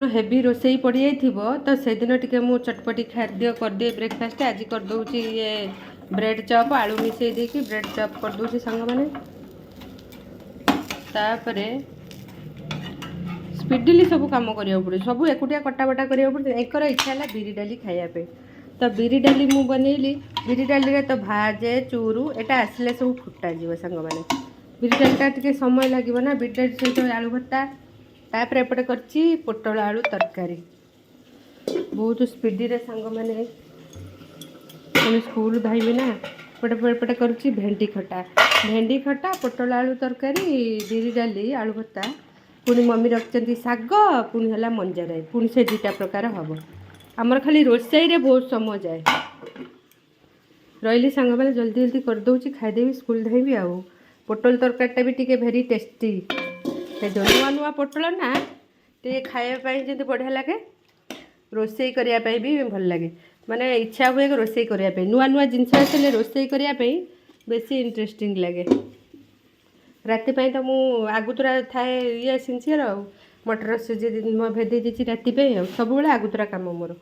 Heavy रोसई पड़ जाइए तो से दिन टी मु चटपटी खाद्य करदिए ब्रेकफास्ट आज करदे ये ब्रेड चॉप आलू मिसई देकी ब्रेड चॉप करदे सांग मैंने तापरे स्पीडली सब कम करा पड़े सब एकुटिया कटाबटा करा पड़े एक इच्छा है बिरी डाली खायापे तो बिरी डाली मु बनइली बिरी डाली तो भाजे चूरू एटा आसले सब फुटा जीव सांग मैंने बिरी डालीटा टे समय लगे ना बिरी डाली सहित आलू भत्ता तापर एपटे करची पोटल आलू तरकारी बहुत स्पीडी रे सांग मैंने पुणी स्कूल धाइबी ना एपटे करची भेंडी खटा पोटल आलू तरकारी बिरी डाली आलू भत्ता पुणी मम्मी रखिंट शाग पुणी है मंजराई पुणी से दुटा प्रकार हम आमर खाली रोसई रे बहुत समय जाए रही सांग मैंने जल्दी जल्दी करदे खाईदेवी स्कूल धाइबी आउ पोटल तरकारीटा भी टी भेरी टेस्टी जो नुआ नुआ पोटल ना टे खायापाई जब बढ़िया लगे रोसई करने भी भल लगे माने इच्छा हुए रोसई करने नुआ नुआ जिनस आसे रोसई करने बेसी इंटरेस्टिंग लगे राति तो मु आगुतरा थाए ये सिंसियर मटर सीझे भेदे राति सब आगुतरा काम मोर।